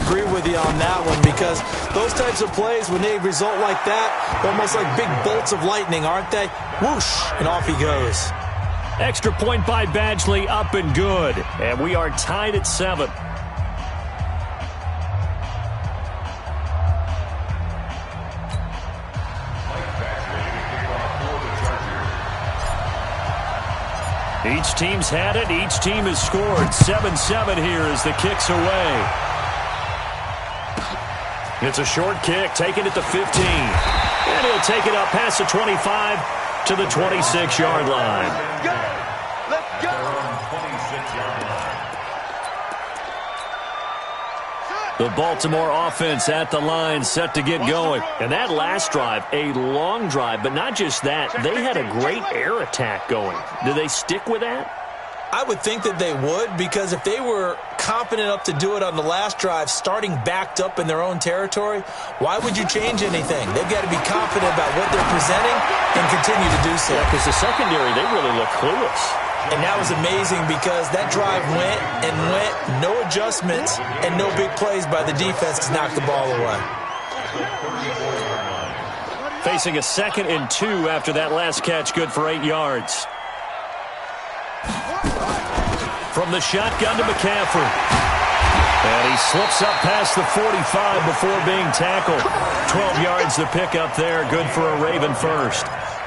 agree with you on that one because those types of plays, when they result like that, they're almost like big bolts of lightning, aren't they? Whoosh, and off he goes. Extra point by Badgley, up and good. And we are tied at 7. Each team's had it. Each team has scored. 7-7 here as the kick's away. It's a short kick, taking it to 15. And he'll take it up past the 25 to the 26-yard line. Let's go. 26-yard line. The Baltimore offense at the line, set to get going. And that last drive, a long drive, but not just that. They had a great air attack going. Do they stick with that? I would think that they would, because if they were confident enough to do it on the last drive, starting backed up in their own territory, why would you change anything? They've got to be confident about what they're presenting and continue to do so. Yeah, because the secondary, they really look clueless. And that was amazing because that drive went and went, no adjustments, and no big plays by the defense to knock the ball away. Facing a 2nd and 2 after that last catch, good for 8 yards. From the shotgun to McCaffrey. And he slips up past the 45 before being tackled. 12 yards to pick up there, good for a Raven first.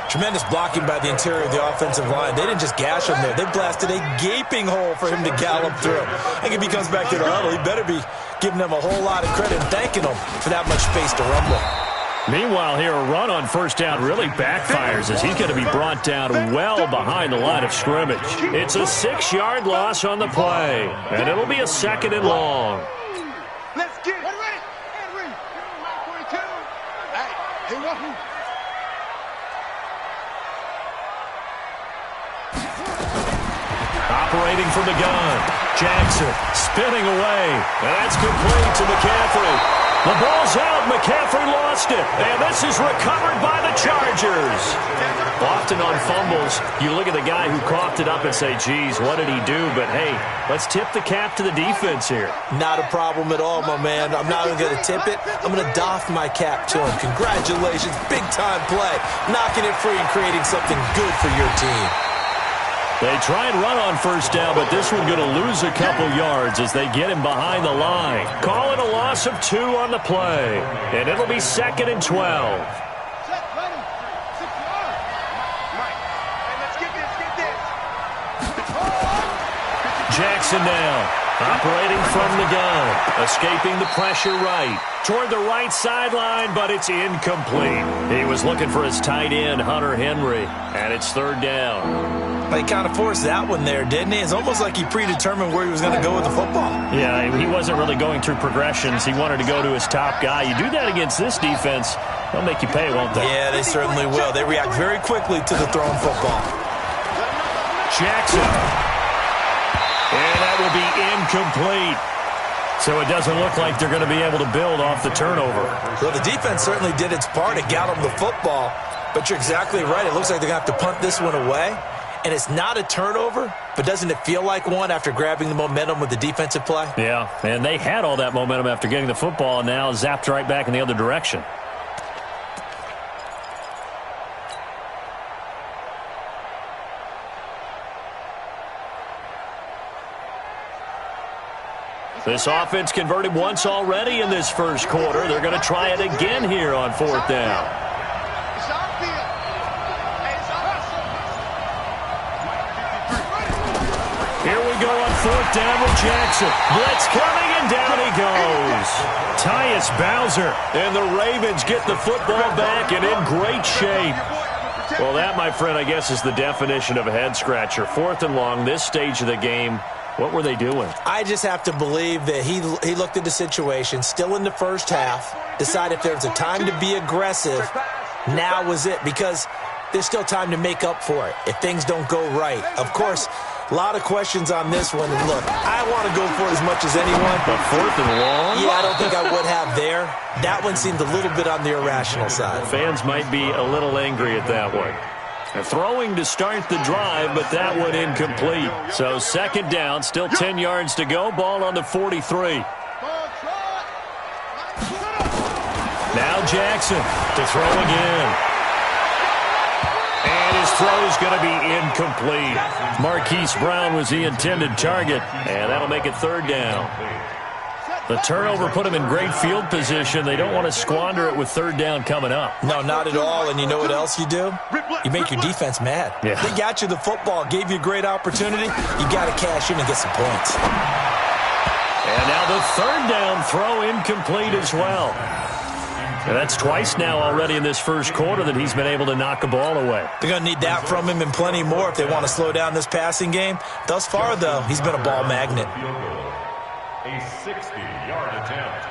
Tremendous blocking by the interior of the offensive line. They didn't just gash him there. They blasted a gaping hole for him to gallop through. I think if he comes back to the huddle, he better be giving them a whole lot of credit and thanking them for that much space to rumble. Meanwhile, here, a run on first down really backfires as he's going to be brought down well behind the line of scrimmage. It's a 6-yard loss on the play, and it'll be a 2nd and long. Let's get it. Henry. 42. Hey, he Operating from the gun, Jackson spinning away, and that's complete to McCaffrey. The ball's out. McCaffrey lost it, and this is recovered by the Chargers. Often on fumbles, you look at the guy who coughed it up and say, geez, what did he do? But, hey, let's tip the cap to the defense here. Not a problem at all, my man. I'm not even going to tip it. I'm going to doff my cap to him. Congratulations. Big-time play. Knocking it free and creating something good for your team. They try and run on first down, but this one's going to lose a couple yards as they get him behind the line. Call it a loss of 2 on the play, and it'll be 2nd and 12. Jackson now, operating from the gun, escaping the pressure right. Toward the right sideline, but it's incomplete. He was looking for his tight end, Hunter Henry, and it's 3rd down. He kind of forced that one there, didn't he? It's almost like he predetermined where he was going to go with the football. Yeah, he wasn't really going through progressions. He wanted to go to his top guy. You do that against this defense, they'll make you pay, won't they? Yeah, they certainly will. They react very quickly to the thrown football. Jackson. And that will be incomplete. So it doesn't look like they're going to be able to build off the turnover. Well, the defense certainly did its part to got them the football, but you're exactly right. It looks like they're going to have to punt this one away. And it's not a turnover, but doesn't it feel like one after grabbing the momentum with the defensive play? Yeah, and they had all that momentum after getting the football, and now zapped right back in the other direction. This offense converted once already in this first quarter. They're going to try it again here on 4th down. Here we go on 4th down with Jackson. Blitz coming, and down he goes. Tyus Bowser, and the Ravens get the football back and in great shape. Well, that, my friend, I guess is the definition of a head-scratcher. 4th and long, this stage of the game. What were they doing? I just have to believe that he looked at the situation, still in the first half, decided if there was a time to be aggressive, now was it, because there's still time to make up for it if things don't go right. Of course, a lot of questions on this one. And look, I want to go for it as much as anyone. But 4th and long? Yeah, I don't think I would have there. That one seemed a little bit on the irrational side. Fans might be a little angry at that one. Throwing to start the drive, but that one incomplete. So 2nd down, still 10 yards to go. Ball on the 43. Now Jackson to throw again. And his throw is going to be incomplete. Marquise Brown was the intended target, and that'll make it third down. The turnover put him in great field position. They don't want to squander it with third down coming up. No, not at all. And you know what else you do? You make your defense mad. Yeah. They got you the football, gave you a great opportunity. You got to cash in and get some points. And now the third down throw incomplete as well. And that's twice now already in this first quarter that he's been able to knock a ball away. They're going to need that from him and plenty more if they want to slow down this passing game. Thus far, though, he's been a ball magnet. A 60-yard attempt.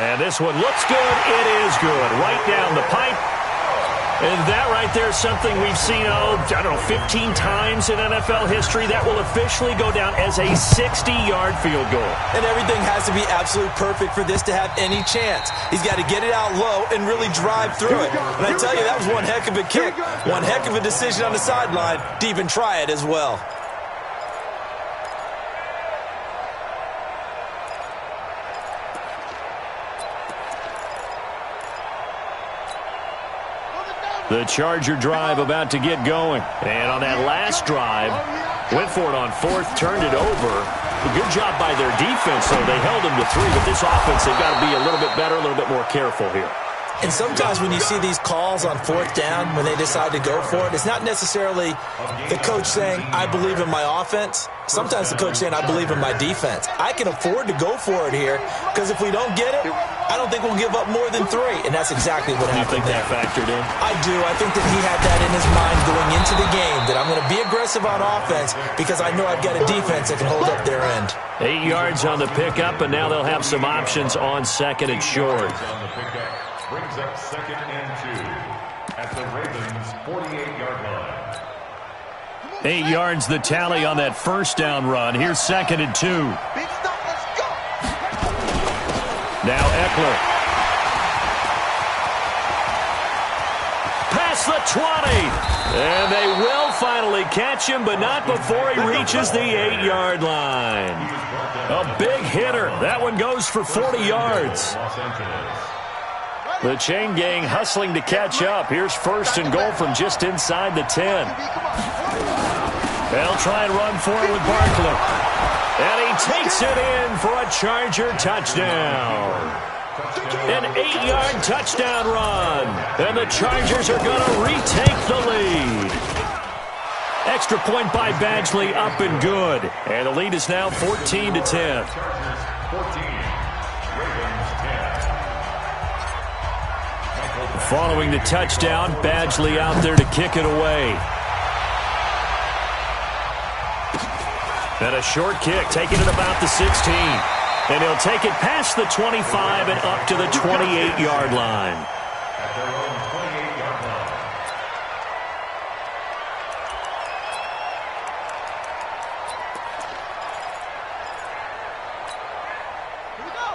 And this one looks good. It is good. Right down the pipe. And that right there is something we've seen, 15 times in NFL history. That will officially go down as a 60-yard field goal. And everything has to be absolutely perfect for this to have any chance. He's got to get it out low and really drive through it. And I tell you, that was one heck of a kick. One heck of a decision on the sideline to even try it as well. The Charger drive about to get going. And on that last drive, went for it on fourth, turned it over. A good job by their defense, though. They held them to 3, but this offense, they've got to be a little bit better, a little bit more careful here. And sometimes when you see these calls on fourth down, when they decide to go for it, it's not necessarily the coach saying, I believe in my offense. Sometimes the coach saying, I believe in my defense. I can afford to go for it here because if we don't get it, I don't think we'll give up more than 3. And that's exactly what happened there. You think that factored in? I do. I think that he had that in his mind going into the game, that I'm going to be aggressive on offense because I know I've got a defense that can hold up their end. 8 yards on the pickup, and now they'll have some options on second and short. Brings up 2nd and 2 at the Ravens' 48-yard line. 8 yards the tally on that first down run. Here's 2nd and 2. Big stop, let's go. Now Eckler. Past the 20. And they will finally catch him, but not before he reaches the 8-yard line. A big hitter. That one goes for 40 yards. Los Angeles. The chain gang hustling to catch up. Here's first and goal from just inside the 10. They'll try and run for it with Barkley. And he takes it in for a Charger touchdown. An 8-yard touchdown run. And the Chargers are going to retake the lead. Extra point by Badgley, up and good. And the lead is now 14-10. 14. Following the touchdown, Badgley out there to kick it away. And a short kick, taking it about the 16. And he'll take it past the 25 and up to the 28-yard line. At their own 28-yard line.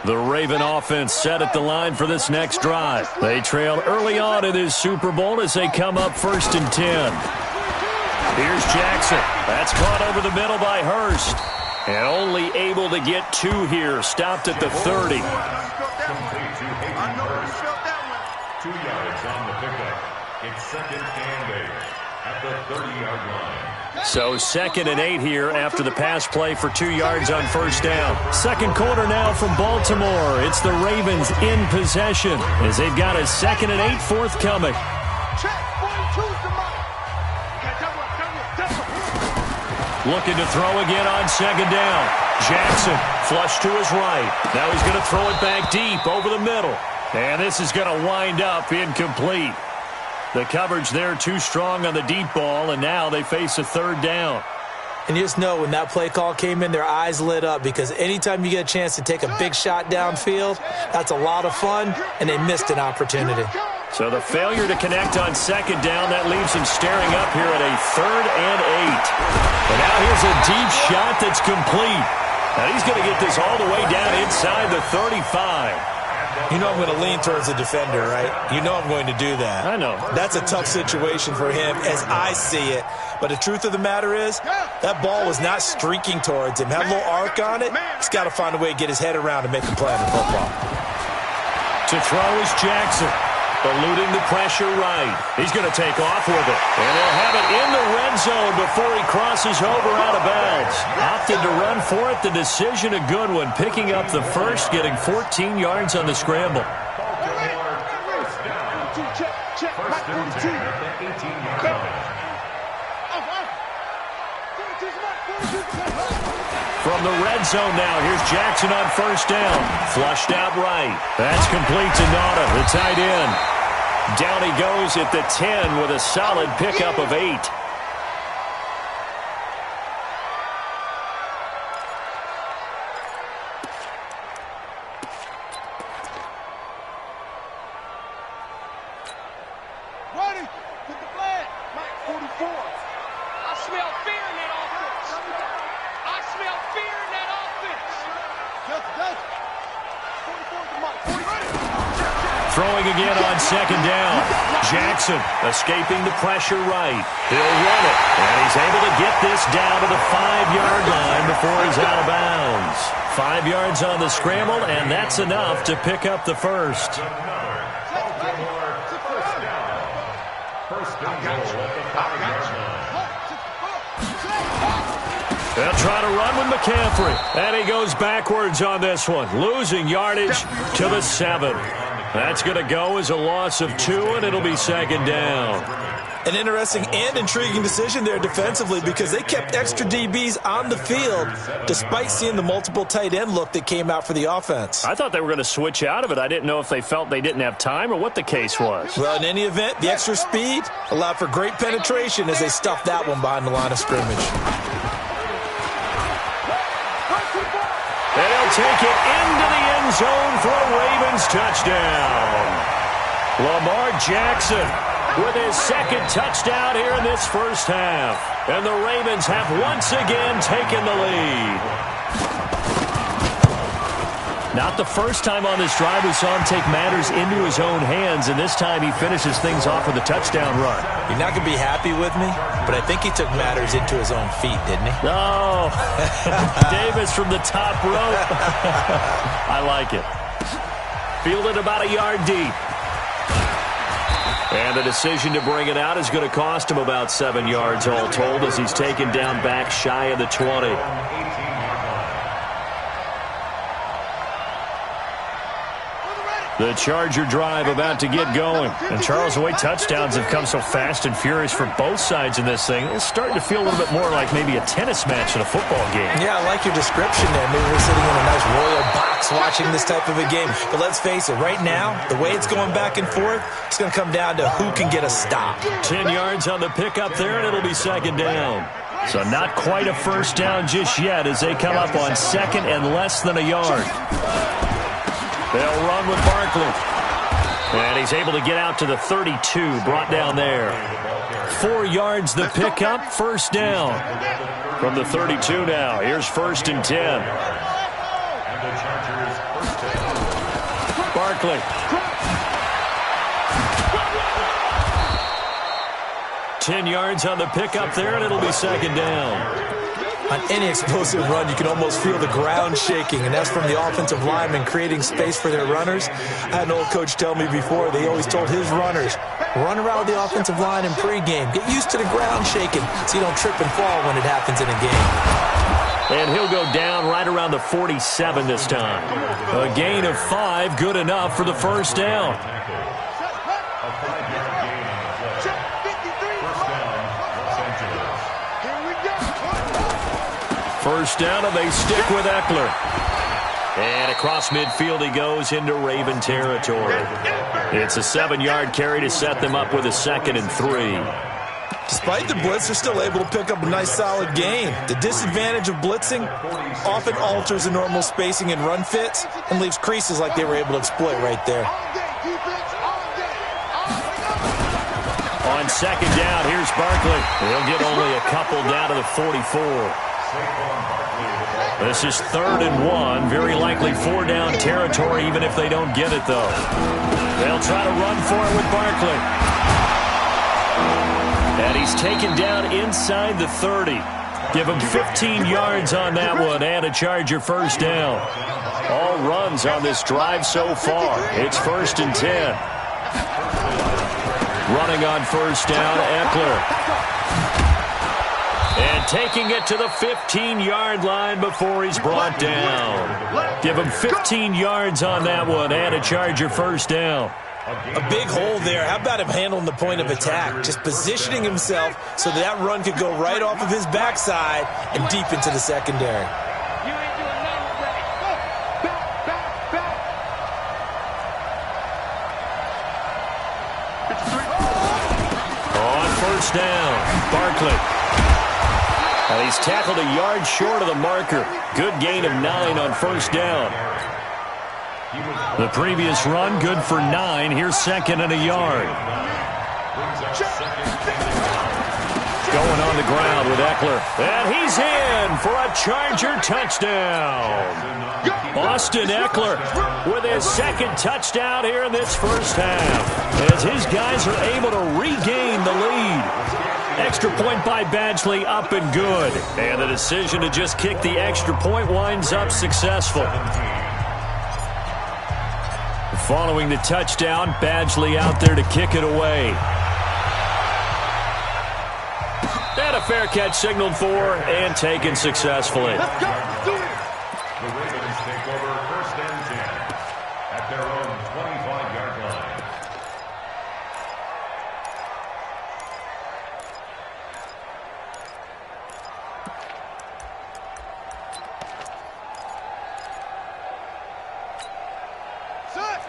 The Raven offense set at the line for this next drive. They trail early on in this Super Bowl as they come up 1st and 10. Here's Jackson. That's caught over the middle by Hurst. And only able to get 2 here. Stopped at the 30. Complete to Hayden Hurst. 2 yards on the pickup. It's 2nd and 8 at the 30-yard line. So 2nd and 8 here after the pass play for 2 yards on first down. Second quarter now from Baltimore. It's the Ravens in possession as they've got a 2nd and 8 forthcoming. Looking to throw again on 2nd down. Jackson flush to his right. Now he's going to throw it back deep over the middle. And this is going to wind up incomplete. The coverage there too strong on the deep ball, and now they face a 3rd down. And you just know when that play call came in, their eyes lit up because anytime you get a chance to take a big shot downfield, that's a lot of fun, and they missed an opportunity. So the failure to connect on 2nd down, that leaves them staring up here at a 3rd and 8. And now here's a deep shot that's complete. And he's going to get this all the way down inside the 35. You know I'm going to lean towards the defender, right? You know I'm going to do that. I know. That's a tough situation for him as I see it. But the truth of the matter is, that ball was not streaking towards him. Had a little arc on it. He's got to find a way to get his head around and make a play on the football. To throw is Jackson. Eluding the pressure right. He's going to take off with it. And he'll have it in the red zone before he crosses over out of bounds. Opted to run for it. The decision a good one. Picking up the first, getting 14 yards on the scramble. First and 10 at the 18-yard line. From the red zone now, here's Jackson on first down. Flushed out right. That's complete to Nauta, the tight end. Down he goes at the 10 with a solid pickup of 8. Ready? Put the flag. Mike 44. I smell fear in that offense. I smell fear in that offense. Just. 44 to Mike. 40. Throwing again on second down. Jackson escaping the pressure right. He'll run it. And he's able to get this down to the 5-yard line before he's out of bounds. 5 yards on the scramble, and that's enough to pick up the first. First and goal at the 5-yard line. They'll try to run with McCaffrey. And he goes backwards on this one, losing yardage to the 7. That's going to go as a loss of 2, and it'll be second down. An interesting and intriguing decision there defensively because they kept extra DBs on the field despite seeing the multiple tight end look that came out for the offense. I thought they were going to switch out of it. I didn't know if they felt they didn't have time or what the case was. Well, in any event, the extra speed allowed for great penetration as they stuffed that one behind the line of scrimmage. And he'll take it into the end zone for a Ravens touchdown. Lamar Jackson with his second touchdown here in this first half. And the Ravens have once again taken the lead. Not the first time on this drive we saw him take matters into his own hands, and this time he finishes things off with a touchdown run. You're not going to be happy with me, but I think he took matters into his own feet, didn't he? Oh, Davis from the top rope. I like it. Fielded about a yard deep. And the decision to bring it out is going to cost him about 7 yards all told as he's taken down back shy of the 20. The Charger drive about to get going. And Charles, the way touchdowns have come so fast and furious for both sides in this thing, it's starting to feel a little bit more like maybe a tennis match in a football game. Yeah, I like your description there. Maybe we're sitting in a nice royal box watching this type of a game. But let's face it, right now, the way it's going back and forth, it's going to come down to who can get a stop. 10 yards on the pickup there, and it'll be second down. So not quite a first down just yet as they come up on second and less than a yard. They'll run with Barkley. And he's able to get out to the 32, brought down there. 4 yards the pickup, first down. From the 32 now, here's first and 10. Barkley. 10 yards on the pickup there, and it'll be second down. On any explosive run, you can almost feel the ground shaking, and that's from the offensive linemen creating space for their runners. I had an old coach tell me before, they always told his runners, run around the offensive line in pregame. Get used to the ground shaking so you don't trip and fall when it happens in a game. And he'll go down right around the 47 this time. A gain of 5, good enough for the first down. First down, and they stick with Eckler. And across midfield he goes into Raven territory. It's a 7-yard carry to set them up with a 2nd and 3. Despite the blitz, they're still able to pick up a nice solid gain. The disadvantage of blitzing often alters the normal spacing and run fits and leaves creases like they were able to exploit right there. On second down, here's Barkley. He'll get only a couple down to the 44. This is 3rd and 1. Very likely 4-down territory, even if they don't get it, though. They'll try to run for it with Barkley. And he's taken down inside the 30. Give him 15 yards on that one and a Charger first down. All runs on this drive so far. It's 1st and 10. Running on first down, Eckler. And taking it to the 15-yard line before he's brought down. Give him 15 yards on that one and a Charger first down. A big hole there. How about him handling the point of attack? Just positioning himself so that run could go right off of his backside and deep into the secondary. You ain't doing nothing, Ray. Back. On first down, Barkley. And he's tackled a yard short of the marker. Good gain of 9 on first down. The previous run, good for 9. Here's 2nd and a yard. Going on the ground with Eckler. And he's in for a Charger touchdown. Austin Eckler with his 2nd touchdown here in this first half. As his guys are able to regain the lead. Extra point by Badgley, up and good. And the decision to just kick the extra point winds up successful. Following the touchdown, Badgley out there to kick it away. And a fair catch signaled for and taken successfully. Let's go. Let's do it. The Ravens take over 1st and 10 at their own 25-yard line.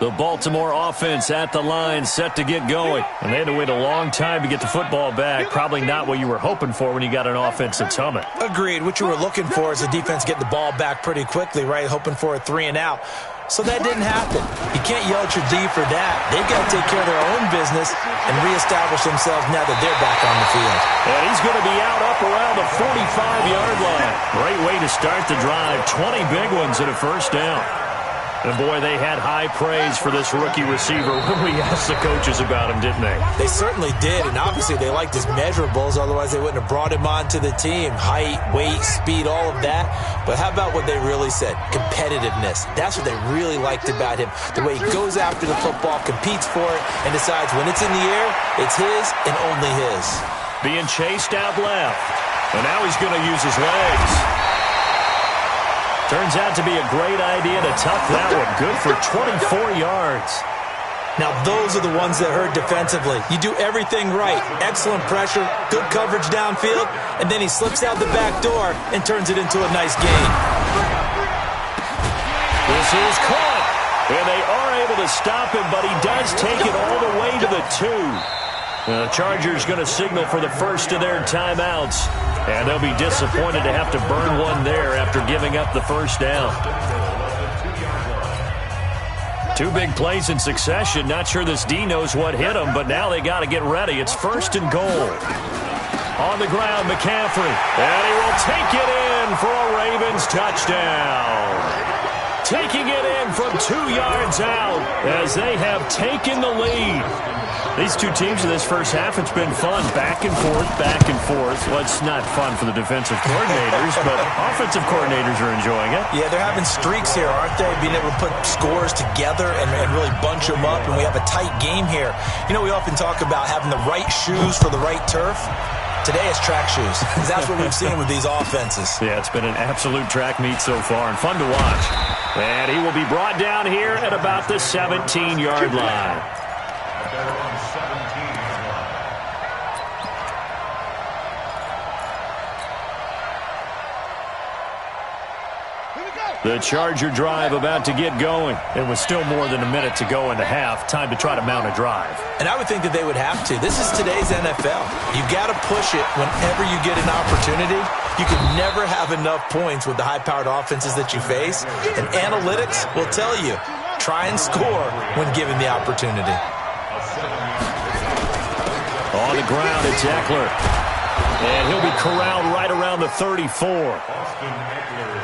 The Baltimore offense at the line, set to get going. And they had to wait a long time to get the football back. Probably not what you were hoping for when you got an offense that's humming. Agreed. What you were looking for is the defense getting the ball back pretty quickly, right? Hoping for a 3 and out. So that didn't happen. You can't yell at your D for that. They've got to take care of their own business and reestablish themselves now that they're back on the field. And he's going to be out up around the 45-yard line. Great way to start the drive. 20 big ones and a first down. And, boy, they had high praise for this rookie receiver when we asked the coaches about him, didn't they? They certainly did, and obviously they liked his measurables, otherwise they wouldn't have brought him onto the team. Height, weight, speed, all of that. But how about what they really said? Competitiveness. That's what they really liked about him. The way he goes after the football, competes for it, and decides when it's in the air, it's his and only his. Being chased out left. And now he's going to use his legs. Turns out to be a great idea to tuck that one. Good for 24 yards. Now, those are the ones that hurt defensively. You do everything right. Excellent pressure, good coverage downfield, and then he slips out the back door and turns it into a nice gain. This is caught. And they are able to stop him, but he does take it all the way to the 2. The Chargers going to signal for the first of their timeouts. And they'll be disappointed to have to burn one there after giving up the first down. 2 big plays in succession. Not sure this D knows what hit him, but now they got to get ready. It's 1st and goal. On the ground, McCaffrey. And he will take it in for a Ravens touchdown. Taking it in from 2 yards out as they have taken the lead. These two teams in this first half, it's been fun. Back and forth, back and forth. Well, it's not fun for the defensive coordinators, but offensive coordinators are enjoying it. Yeah, they're having streaks here, aren't they? Being able to put scores together and really bunch them up, and we have a tight game here. You know, we often talk about having the right shoes for the right turf. Today it's track shoes. That's what we've seen with these offenses. Yeah, it's been an absolute track meet so far and fun to watch. And he will be brought down here at about the 17-yard line. The Charger drive about to get going. It was still more than a minute to go in the half. Time to try to mount a drive. And I would think that they would have to. This is today's NFL. You got to push it whenever you get an opportunity. You can never have enough points with the high-powered offenses that you face. And analytics will tell you, try and score when given the opportunity. On the ground, it's Eckler. And he'll be corralled right around the 34.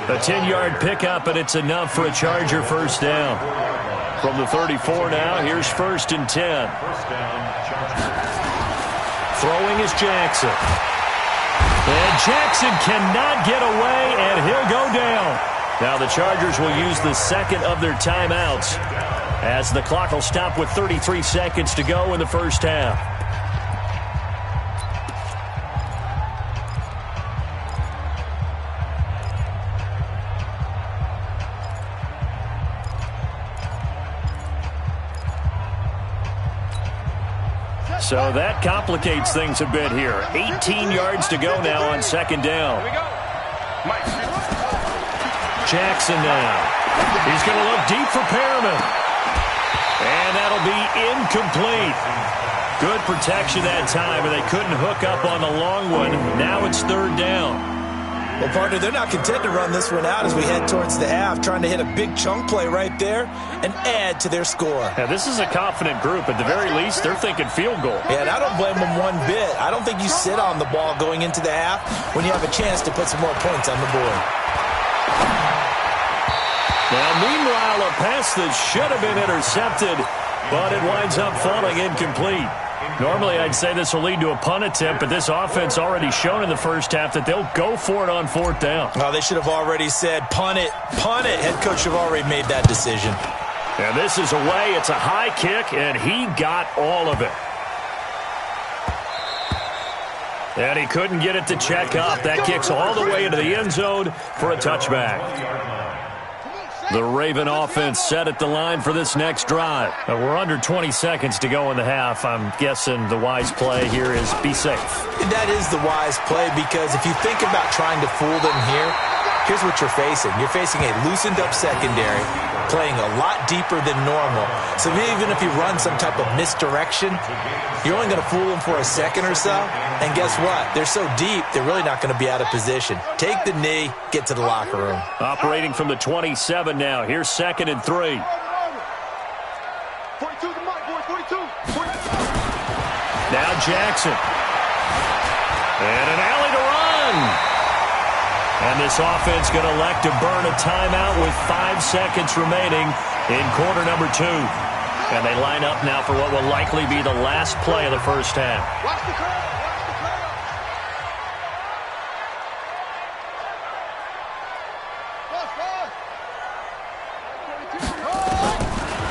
A 10-yard pickup, and it's enough for a Charger first down. From the 34 now, here's 1st and 10. Throwing is Jackson. And Jackson cannot get away, and he'll go down. Now the Chargers will use the second of their timeouts as the clock will stop with 33 seconds to go in the first half. So that complicates things a bit here. 18 yards to go now on second down. Jackson now. He's going to look deep for Perriman. And that'll be incomplete. Good protection that time, and they couldn't hook up on the long one. Now it's 3rd down. Well, partner, they're not content to run this one out as we head towards the half, trying to hit a big chunk play right there and add to their score. Yeah, this is a confident group. At the very least, they're thinking field goal. Yeah, and I don't blame them one bit. I don't think you sit on the ball going into the half when you have a chance to put some more points on the board. Now, meanwhile, a pass that should have been intercepted, but it winds up falling incomplete. Normally, I'd say this will lead to a punt attempt, but this offense already shown in the first half that they'll go for it on 4th down. Oh, they should have already said, punt it, punt it. Head coach should have already made that decision. And this is away. It's a high kick, and he got all of it. And he couldn't get it to check up. That kicks all the way into the end zone for a touchback. The Raven offense set at the line for this next drive. We're under 20 seconds to go in the half. I'm guessing the wise play here is be safe. That is the wise play, because if you think about trying to fool them here, here's what you're facing. You're facing a loosened up secondary, playing a lot deeper than normal. So even if you run some type of misdirection, you're only going to fool them for a second or so. And guess what? They're so deep, they're really not going to be out of position. Take the knee, get to the locker room. Operating from the 27 now. Here's 2nd and 3. 42 to Mike, boy, 42. Now Jackson. And an alley to run. And this offense going to elect to burn a timeout with 5 seconds remaining in quarter number 2. And they line up now for what will likely be the last play of the first half. Watch the crowd.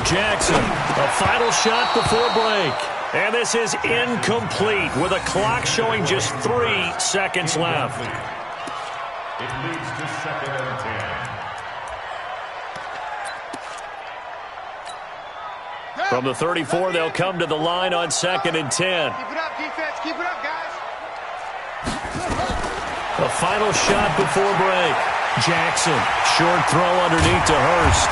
Jackson, a final shot before break. And this is incomplete with a clock showing just 3 seconds left. It leads to 2nd and 10. From the 34, they'll come to the line on 2nd and 10. Keep it up, defense. Keep it up, guys. A final shot before break. Jackson, short throw underneath to Hurst.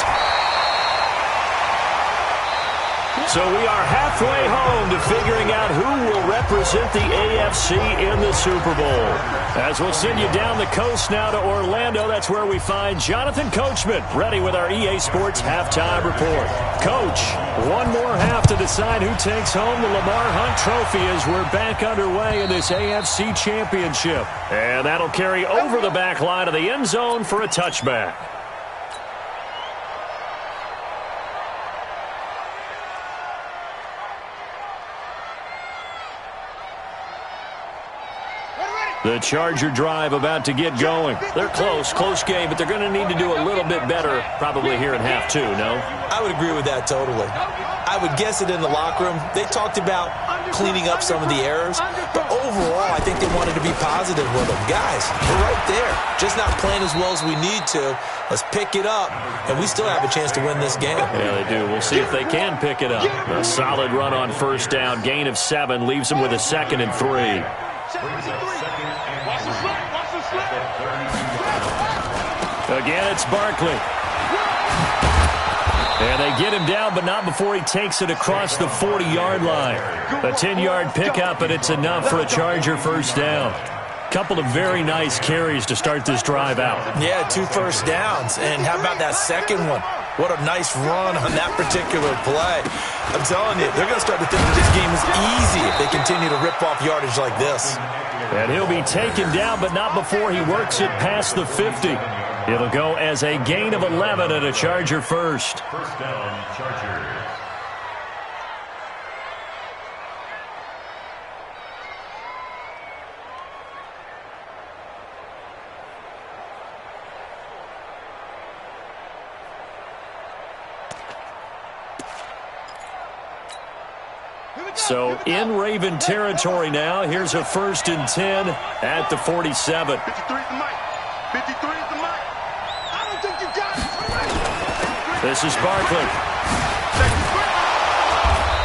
So we are halfway home to figuring out who will represent the AFC in the Super Bowl. As we'll send you down the coast now to Orlando, that's where we find Jonathan Coachman, ready with our EA Sports Halftime Report. Coach, one more half to decide who takes home the Lamar Hunt Trophy as we're back underway in this AFC Championship. And that'll carry over the back line of the end zone for a touchback. The Charger drive about to get going. They're close game, but they're going to need to do a little bit better probably here in half 2, no? I would agree with that totally. I would guess it in the locker room. They talked about cleaning up some of the errors, but overall, I think they wanted to be positive with them. Guys, we're right there. Just not playing as well as we need to. Let's pick it up, and we still have a chance to win this game. Yeah, they do. We'll see if they can pick it up. A solid run on first down. Gain of 7 leaves them with a 2nd and 3. Again, it's Barkley. And they get him down, but not before he takes it across the 40-yard line. A 10-yard pickup, and it's enough for a Charger first down. Couple of very nice carries to start this drive out. Yeah, 2 first downs. And how about that second one? What a nice run on that particular play. I'm telling you, they're going to start to think that this game is easy if they continue to rip off yardage like this. And he'll be taken down, but not before he works it past the 50. It'll go as a gain of 11 and a Charger first. First down, Chargers. So in Raven territory now. Here's a 1st and 10 at the 47. 53 is the mic. 53 is the mic. I don't think you got it. This is Barkley.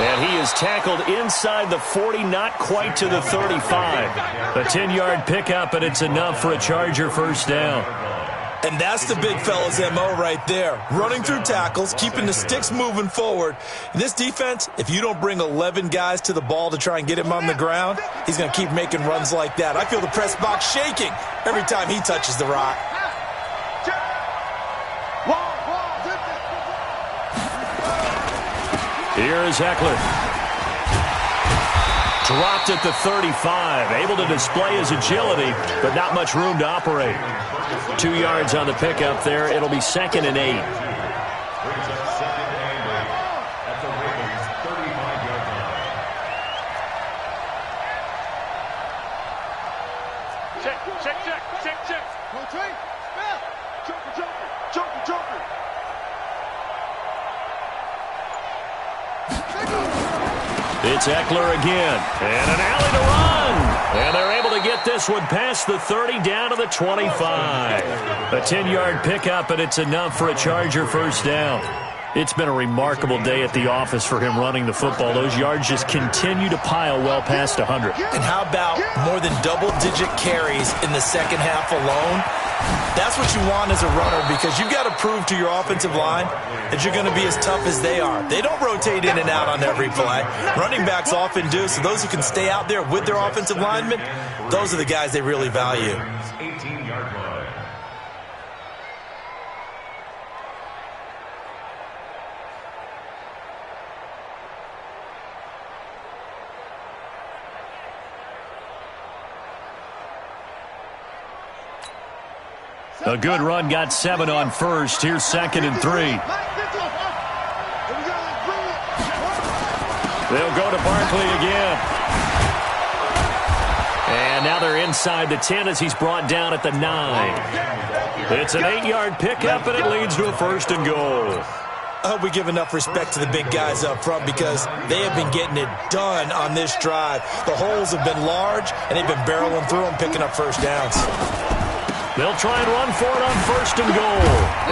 And he is tackled inside the 40, not quite to the 35. A 10-yard pickup, and it's enough for a Charger first down. And that's the big fella's MO right there. Running through tackles, keeping the sticks moving forward. In this defense, if you don't bring 11 guys to the ball to try and get him on the ground, he's going to keep making runs like that. I feel the press box shaking every time he touches the rock. Here is Eckler. Dropped at the 35. Able to display his agility, but not much room to operate. 2 yards on the pickup there. It'll be 2nd and 8. Brings up 2nd and 8 at the Ravens' 35-yard line. Check. One, three. Joker. It's Eckler again. And an alley to run. And they're able to get this one past the 30 down to the 25. A 10-yard pickup, and it's enough for a Charger first down. It's been a remarkable day at the office for him running the football. Those yards just continue to pile well past 100. And how about more than double-digit carries in the second half alone? That's what you want as a runner, because you've got to prove to your offensive line that you're going to be as tough as they are. They don't rotate in and out on every play. Running backs often do, so those who can stay out there with their offensive linemen, those are the guys they really value. 18-yard line. A good run, got 7 on first. Here's 2nd and 3. They'll go to Barkley again. And now they're inside the 10 as he's brought down at the 9. It's an 8-yard pickup, and it leads to a 1st and goal. I hope we give enough respect to the big guys up front, because they have been getting it done on this drive. The holes have been large, and they've been barreling through them, picking up first downs. They'll try and run for it on 1st and goal.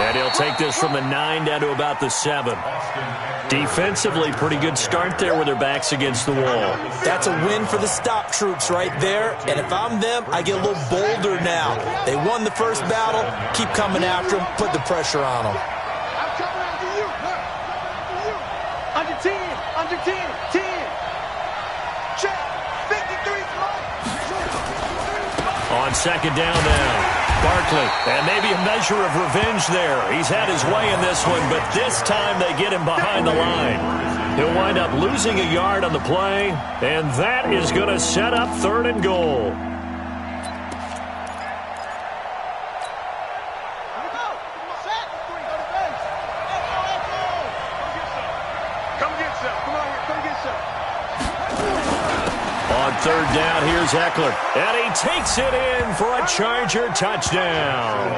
And he'll take this from the 9 down to about the 7. Defensively, pretty good start there with their backs against the wall. That's a win for the stop troops right there. And if I'm them, I get a little bolder now. They won the first battle. Keep coming after them. Put the pressure on them. I'm coming after you. Under 10. 10. Check. 53 On 2nd down now. Barkley, and maybe a measure of revenge there. He's had his way in this one, but this time they get him behind the line. He'll wind up losing a yard on the play, and that is going to set up 3rd and goal. On 3rd down, here's Eckler. And he takes it in for a Charger touchdown.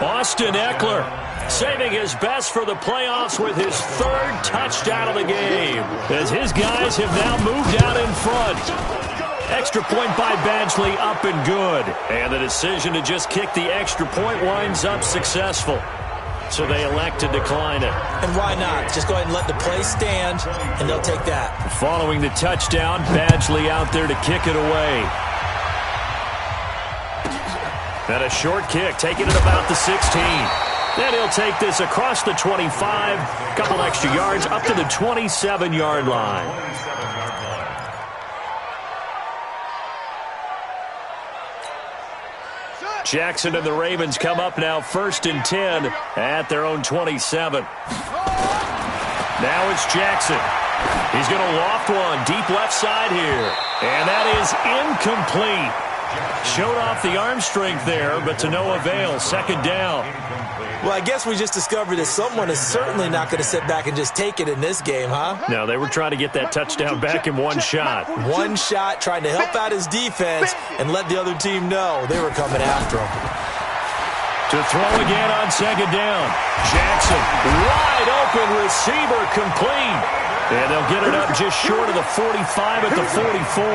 Austin Eckler saving his best for the playoffs with his 3rd touchdown of the game, as his guys have now moved out in front. Extra point by Badgley, up and good. And the decision to just kick the extra point winds up successful. So they elect to decline it. And why not? Just go ahead and let the play stand, and they'll take that. Following the touchdown, Badgley out there to kick it away. And a short kick, taking it about the 16. Then he'll take this across the 25, couple extra yards, up to the 27-yard line. Jackson and the Ravens come up now 1st and 10 at their own 27. Now it's Jackson. He's going to loft one deep left side here. And that is incomplete. Showed off the arm strength there, but to no avail. Second down. Well, I guess we just discovered that someone is certainly not going to sit back and just take it in this game, huh? No, they were trying to get that touchdown back in one shot. One shot, trying to help out his defense and let the other team know they were coming after him. To throw again on second down. Jackson, wide open receiver, complete. And they'll get it up just short of the 45 at the 44.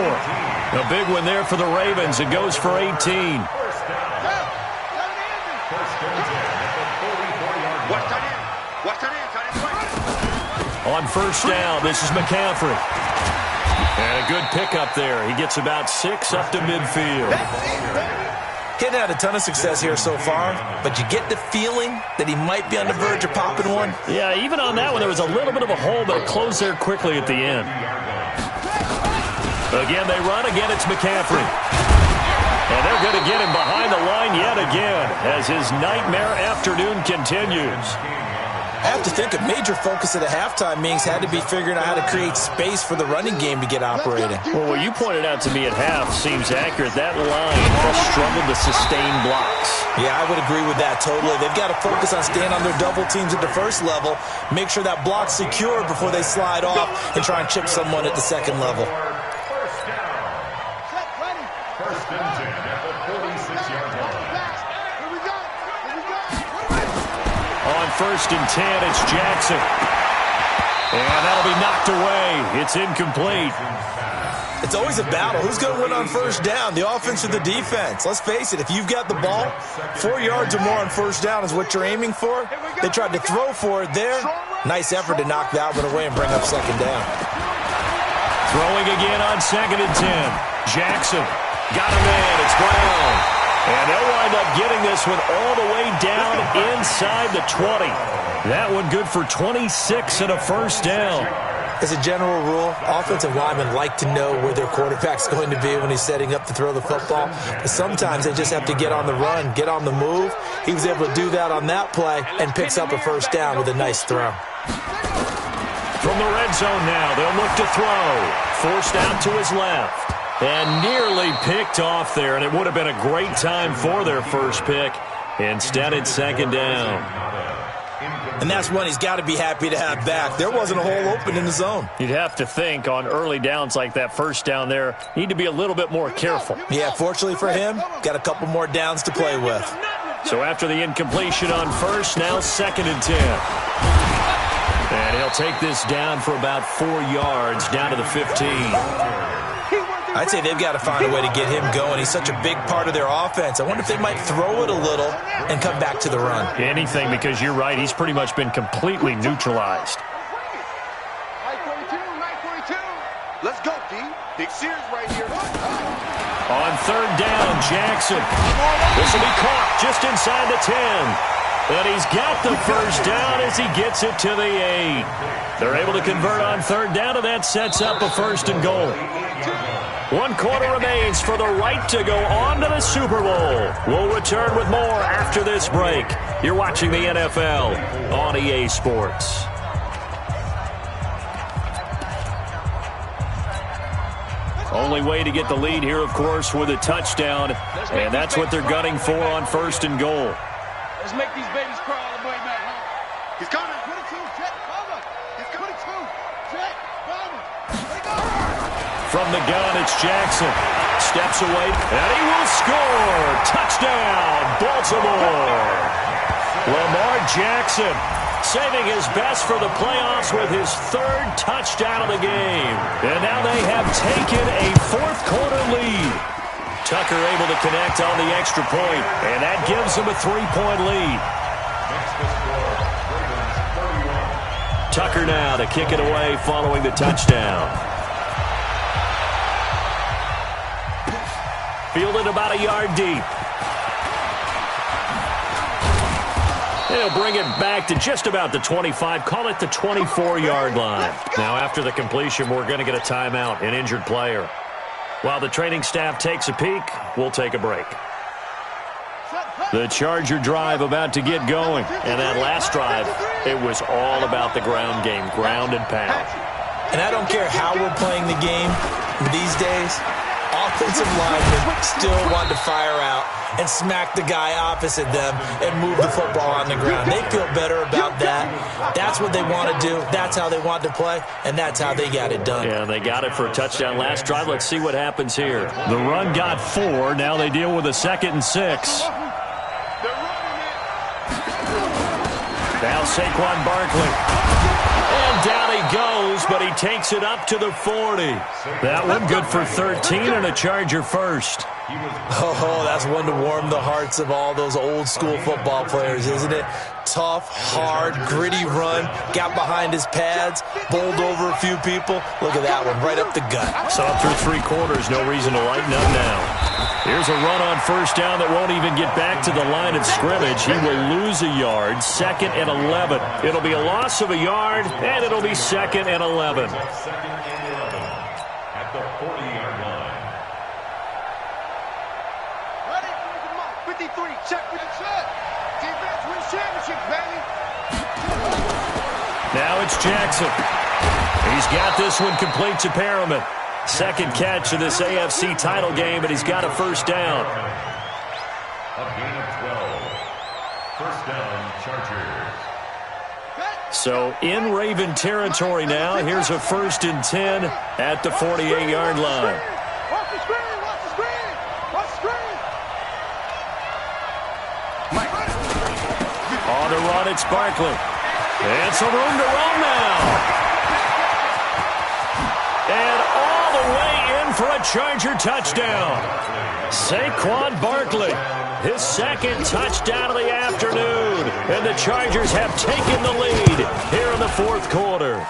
A big one there for the Ravens. It goes for 18. On first down, this is McCaffrey. And a good pickup there. He gets about 6 up to midfield. Hadn't had a ton of success here so far, but you get the feeling that he might be on the verge of popping one. Yeah, even on that one, there was a little bit of a hole, but it closed there quickly at the end. Again, they run. Again, it's McCaffrey. And they're going to get him behind the line yet again as his nightmare afternoon continues. I have to think a major focus of the halftime meetings had to be figuring out how to create space for the running game to get operating. Well, what you pointed out to me at half seems accurate. That line has struggled to sustain blocks. Yeah, I would agree with that totally. They've got to focus on staying on their double teams at the first level, make sure that block's secure before they slide off and try and chip someone at the second level. First and 10 at the 46-yard line. On first and 10, it's Jackson. And that'll be knocked away. It's incomplete. It's always a battle. Who's going to win on first down, the offense or the defense? Let's face it, if you've got the ball, 4 yards or more on first down is what you're aiming for. They tried to throw for it there. Nice effort to knock that one away and bring up second down. Throwing again on second and 10. Jackson got him in. It's Brown. And they'll wind up getting this one all the way down inside the 20. That one good for 26 and a first down. As a general rule, offensive linemen like to know where their quarterback's going to be when he's setting up to throw the football. But sometimes they just have to get on the run, get on the move. He was able to do that on that play and picks up a first down with a nice throw. From the red zone now, they'll look to throw. Forced out to his left. And nearly picked off there, and it would have been a great time for their first pick. Instead, it's second down. And that's one he's got to be happy to have back. There wasn't a hole open in the zone. You'd have to think on early downs like that first down there, need to be a little bit more careful. Yeah, fortunately for him, got a couple more downs to play with. So after the incompletion on first, now second and 10. And he'll take this down for about 4 yards, down to the 15. I'd say they've got to find a way to get him going. He's such a big part of their offense. I wonder if they might throw it a little and come back to the run. Anything, because you're right. He's pretty much been completely neutralized. 942. Let's go, D. Big Sears right here. On third down, Jackson. This will be caught just inside the 10. And he's got the first down as he gets it to the 8. They're able to convert on third down, and that sets up a first and goal. 1 quarter remains for the right to go on to the Super Bowl. We'll return with more after this break. You're watching the NFL on EA Sports. Only way to get the lead here, of course, with a touchdown, and that's what they're gunning for on first and goal. Let's make these babies cry all the way back home. He's coming. 22, Jet, cover. He's 22, Jet, cover. From the gun, it's Jackson. Steps away, and he will score. Touchdown, Baltimore. Lamar Jackson saving his best for the playoffs with his 3rd touchdown of the game. And now they have taken a 4th quarter lead. Tucker able to connect on the extra point, and that gives him a 3-point lead. Tucker now to kick it away following the touchdown. Fielded about a yard deep. They'll bring it back to just about the 25, call it the 24-yard line. Now after the completion, we're going to get a timeout, an injured player. While the training staff takes a peek, we'll take a break. The Charger drive about to get going. And that last drive, it was all about the ground game, ground and pound. And I don't care how we're playing the game these days, offensive linemen still want to fire out and smack the guy opposite them and move the football on the ground. They feel better about that. That's what they want to do. That's how they want to play, and that's how they got it done. Yeah, they got it for a touchdown last drive. Let's see what happens here. The run got 4. Now they deal with a 2nd and 6. Now Saquon Barkley. And down he goes, but he takes it up to the 40. That one good for 13 and a Charger first. Oh, that's one to warm the hearts of all those old school football players, isn't it? Tough, hard, gritty run, got behind his pads, bowled over a few people. Look at that one, right up the gut. So up through 3 quarters, no reason to lighten up now. Here's a run on first down that won't even get back to the line of scrimmage. He will lose a yard, 2nd and 11. It'll be a loss of a yard, and it'll be 2nd and 11. 2nd and 11 at the 40-yard line. Ready? 53, check with the set. Defense wins championship, baby. Now it's Jackson. He's got this one complete to Perriman. 2nd catch of this AFC title game, and he's got a first down. A gain of 12. First down, Chargers. So in Raven territory now. Here's a 1st and 10 at the 48-yard line. Watch the screen, watch the screen, watch the screen. On the run, it's Barkley. And some room to run now. And all the way in for a Charger touchdown. Saquon Barkley, his 2nd touchdown of the afternoon. And the Chargers have taken the lead here in the 4th quarter.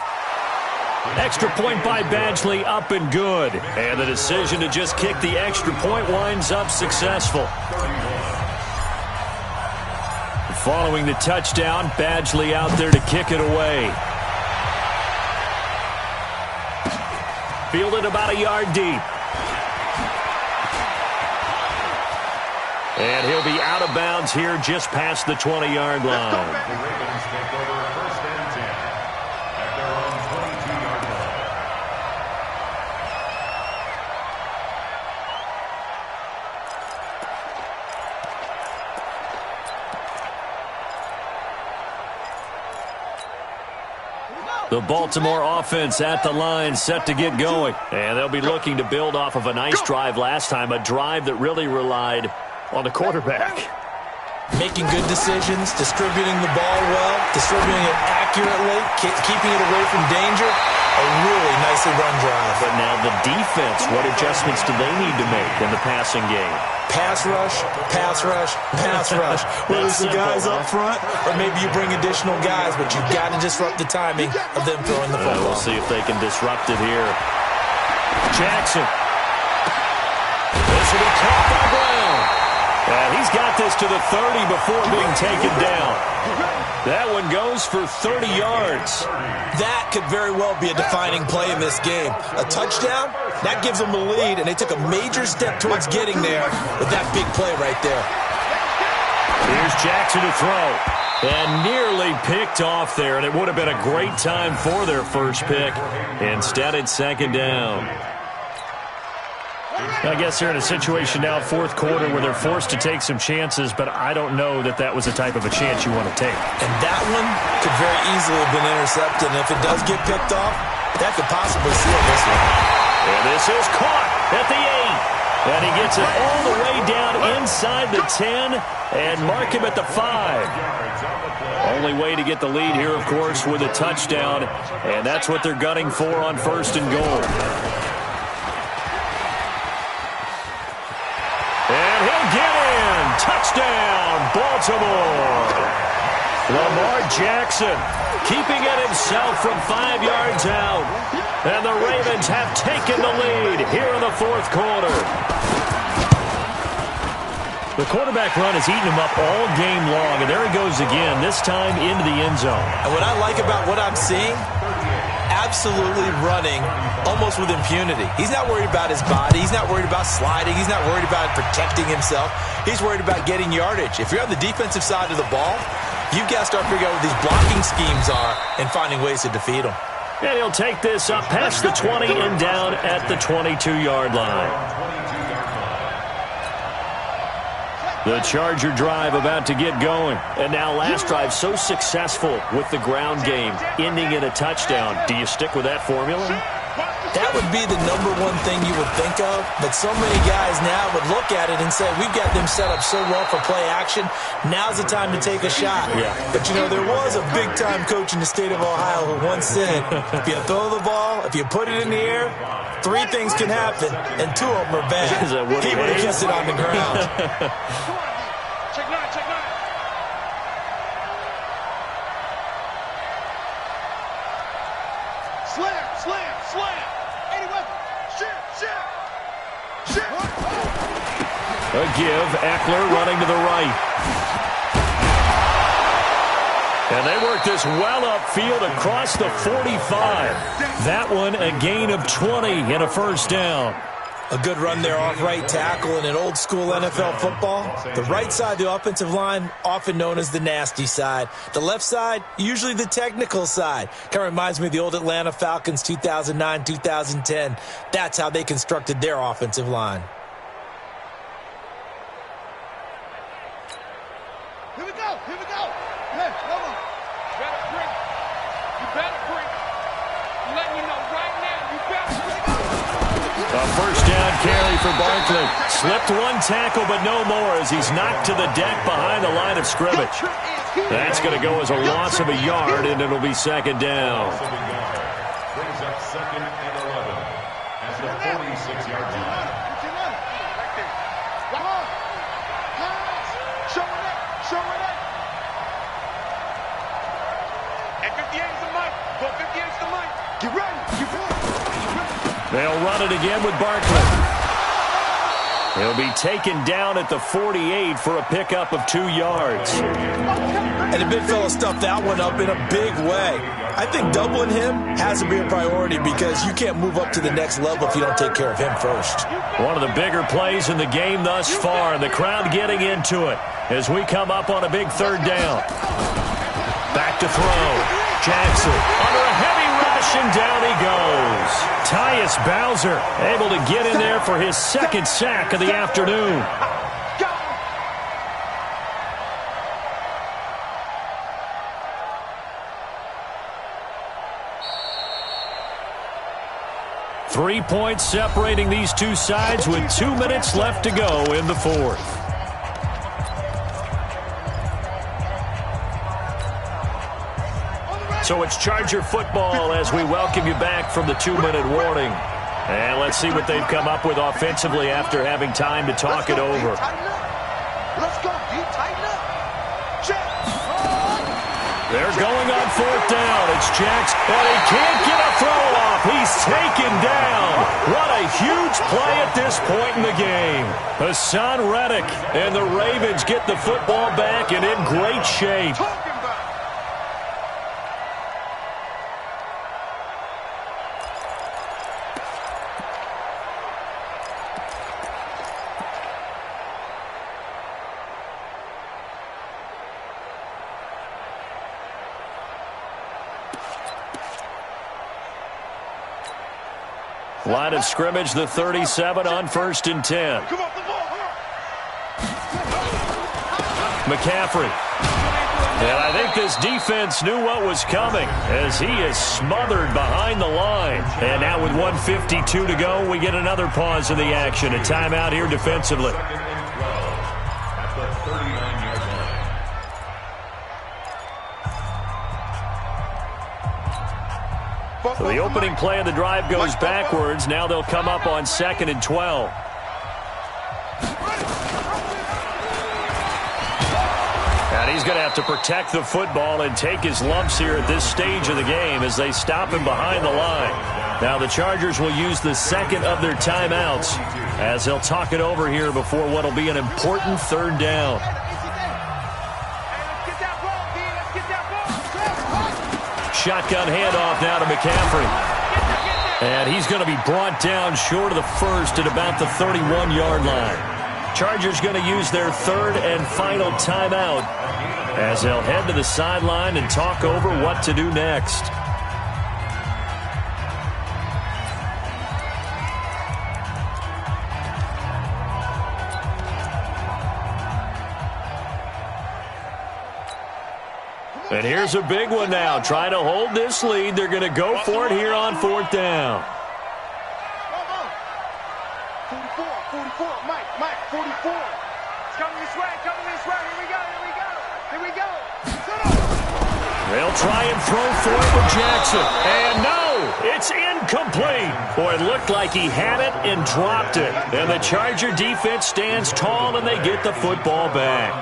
Extra point by Badgley, up and good. And the decision to just kick the extra point winds up successful. Following the touchdown, Badgley out there to kick it away. Fielded about a yard deep. And he'll be out of bounds here just past the 20-yard line. The Ravens take over 1st and 10 at their own 22-yard line. The Baltimore offense at the line, set to get going. And they'll be looking to build off of a nice drive last time, a drive that really relied on the quarterback. Making good decisions, distributing the ball well, distributing it accurately, keeping it away from danger. A really nicely run drive. But now the defense, what adjustments do they need to make in the passing game? Pass rush, pass rush, pass rush. Whether it's the guys up front or maybe you bring additional guys, but you've got to disrupt the timing of them throwing the football. We'll see if they can disrupt it here. Jackson. This will be caught by Brown. And he's got this to the 30 before being taken down. That one goes for 30 yards. That could very well be a defining play in this game. A touchdown, that gives them a lead, and they took a major step towards getting there with that big play right there. Here's Jackson to throw. And nearly picked off there, and it would have been a great time for their first pick. Instead, it's 2nd down. I guess they're in a situation now, 4th quarter, where they're forced to take some chances, but I don't know that that was the type of a chance you want to take. And that one could very easily have been intercepted, and if it does get picked off, that could possibly seal this one. And this is caught at the 8. And he gets it all the way down inside the 10 and mark him at the 5. Only way to get the lead here, of course, with a touchdown, and that's what they're gunning for on 1st and goal. And he'll get in. Touchdown, Baltimore. Lamar Jackson keeping it himself from 5 yards out. And the Ravens have taken the lead here in the 4th quarter. The quarterback run has eaten him up all game long, and there he goes again, this time into the end zone. And what I like about what I'm seeing, absolutely running almost with impunity. He's not worried about his body. He's not worried about sliding. He's not worried about protecting himself. He's worried about getting yardage. If you're on the defensive side of the ball, you've got to start figuring out what these blocking schemes are and finding ways to defeat them. And he'll take this up past the 20 and down at the 22-yard line. The Charger drive about to get going. And now last drive so successful with the ground game, ending in a touchdown. Do you stick with that formula? That would be the number one thing you would think of, but so many guys now would look at it and say, we've got them set up so well for play action, now's the time to take a shot. Yeah. But, you know, there was a big-time coach in the state of Ohio who once said, if you throw the ball, if you put it in the air, 3 things can happen, and 2 of them are bad. He would have kissed it on the ground. Check 9, check 9. Slam, slam, slam. 81. Shit. A give. Eckler running to the right. And they work this well upfield across the 45. That one a gain of 20 and a first down. A good run there off right tackle in an old-school NFL football. The right side of the offensive line, often known as the nasty side. The left side, usually the technical side. Kind of reminds me of the old Atlanta Falcons 2009, 2010. That's how they constructed their offensive line. Here we go. Hey, come on. You better bring. I'm letting you know right now, you better bring. A first down carry for Barkley. Slipped one tackle, but no more as he's knocked to the deck behind the line of scrimmage. That's going to go as a loss of a yard, and it'll be second down. Brings up 2nd and 11 at the 46-yard line. Show it. At 58 is the mic. Go 58 is the mic. Get ready. They'll run it again with Barkley. He'll be taken down at the 48 for a pickup of 2 yards. And the big fella stuffed that one up in a big way. I think doubling him has to be a priority because you can't move up to the next level if you don't take care of him first. One of the bigger plays in the game thus far, and the crowd getting into it as we come up on a big third down. Back to throw. Jackson under a heavy rush, and down he goes. Tyus Bowser able to get in there for his 2nd sack of the afternoon. Three points separating these two sides with 2 minutes left to go in the 4th. So it's Charger football as we welcome you back from the 2-minute warning. And let's see what they've come up with offensively after having time to talk it over. Let's go, D. Tighten up. They're going on 4th down. It's Jackson, and he can't get a throw off. He's taken down. What a huge play at this point in the game. Hassan Reddick and the Ravens get the football back and in great shape. Line of scrimmage, the 37 on 1st and 10. McCaffrey. And I think this defense knew what was coming as he is smothered behind the line. And now with 1:52 to go, we get another pause in the action. A timeout here defensively. 2nd and 12 at the 39-yard line. So the opening play of the drive goes backwards. Now they'll come up on 2nd and 12. And he's going to have to protect the football and take his lumps here at this stage of the game as they stop him behind the line. Now the Chargers will use the 2nd of their timeouts as they'll talk it over here before what will be an important 3rd down. Shotgun handoff now to McCaffrey. And he's going to be brought down short of the 1st at about the 31-yard line. Chargers going to use their 3rd and final timeout as they'll head to the sideline and talk over what to do next. And here's a big one now. Trying to hold this lead. They're going to go for it here on 4th down. 44, 44, Mike, 44. It's coming this way, Here we go, here we go. They'll try and throw for it with Jackson. And no, it's incomplete. Boy, it looked like he had it and dropped it. And the Charger defense stands tall and they get the football back.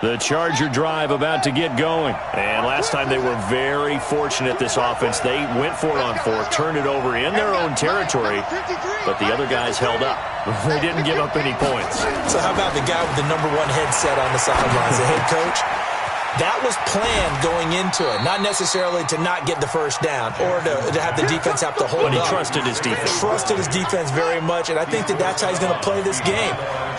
The Charger drive about to get going. And last time they were very fortunate, this offense. They went for it on 4th, turned it over in their own territory, but the other guys held up. They didn't give up any points. So how about the guy with the #1 headset on the sidelines, the head coach? That was planned going into it, not necessarily to not get the first down or to have the defense have to hold up. But he trusted his defense. Trusted his defense very much, and I think that's how he's going to play this game.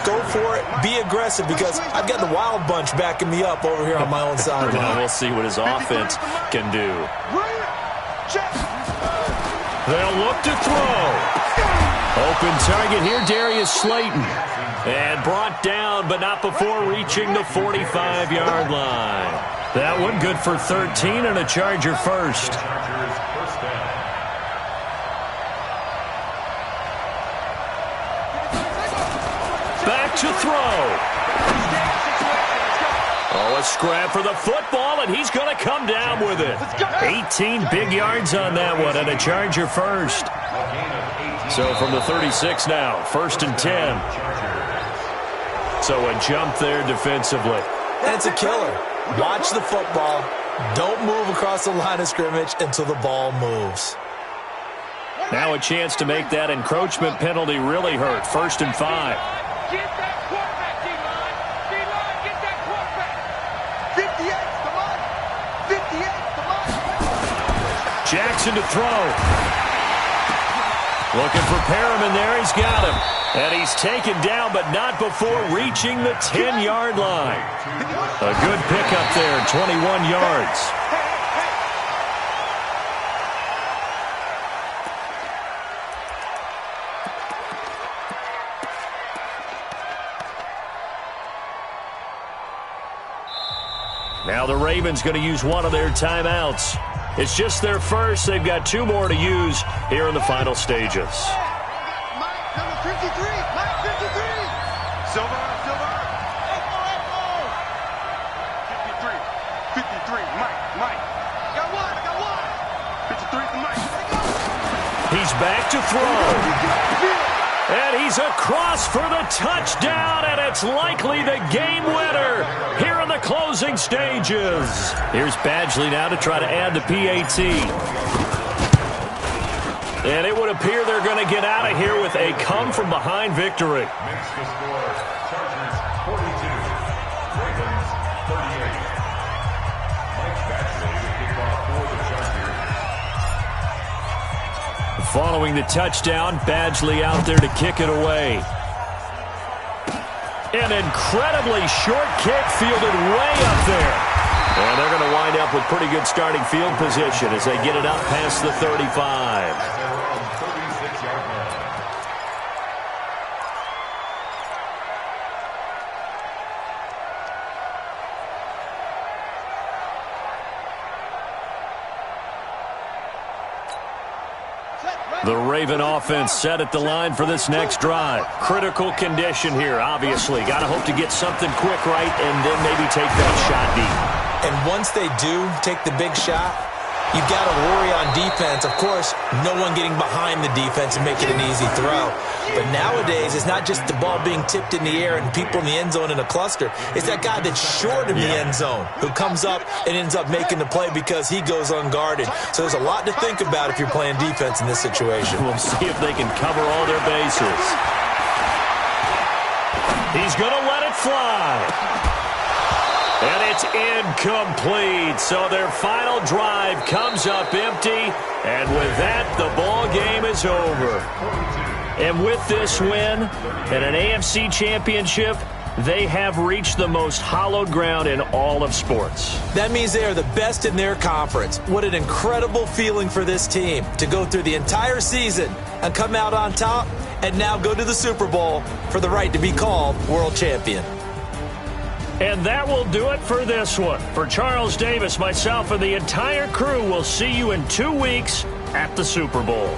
Go for it, be aggressive, because I've got the Wild Bunch backing me up over here on my own sideline. We'll see what his offense can do. They'll look to throw. Open target here, Darius Slayton. And brought down, but not before reaching the 45-yard line. That one good for 13 and a Charger first. Back to throw. Oh, a scrap for the football, and he's going to come down with it. 18 big yards on that one, and a Charger first. So from the 36 now, 1st and 10. So a jump there defensively. That's a killer. Watch the football. Don't move across the line of scrimmage until the ball moves. Now a chance to make that encroachment penalty really hurt. 1st and 5. Get that quarterback, D-line. D-line, get that quarterback. 58's the mark. 58's the mark. Jackson to throw. Looking for Perriman there. He's got him. And he's taken down, but not before reaching the 10-yard line. A good pickup there, 21 yards. Now the Ravens going to use one of their timeouts. It's just their first. They've got 2 more to use here in the final stages. He's back to throw. And he's across for the touchdown, and it's likely the game winner here in the closing stages. Here's Badgley now to try to add the PAT. And it would appear they're going to get out of here with a come-from-behind victory. Makes the score, Chargers 42, Ravens 38. Mike Badgley to kick off for the Chargers. Following the touchdown, Badgley out there to kick it away. An incredibly short kick fielded way up there. And they're going to wind up with pretty good starting field position as they get it up past the 35. The Raven offense set at the line for this next drive. Critical condition here, obviously. Got to hope to get something quick right and then maybe take that shot deep. And once they do take the big shot, you've got to worry on defense. Of course, no one getting behind the defense and making an easy throw. But nowadays, it's not just the ball being tipped in the air and people in the end zone in a cluster. It's that guy that's short of the end zone who comes up and ends up making the play because he goes unguarded. So there's a lot to think about if you're playing defense in this situation. We'll see if they can cover all their bases. He's going to let it fly. And it's incomplete. So their final drive comes up empty. And with that, the ball game is over. And with this win and an AFC championship, they have reached the most hallowed ground in all of sports. That means they are the best in their conference. What an incredible feeling for this team to go through the entire season and come out on top and now go to the Super Bowl for the right to be called world champion. And that will do it for this one. For Charles Davis, myself, and the entire crew, we'll see you in 2 weeks at the Super Bowl.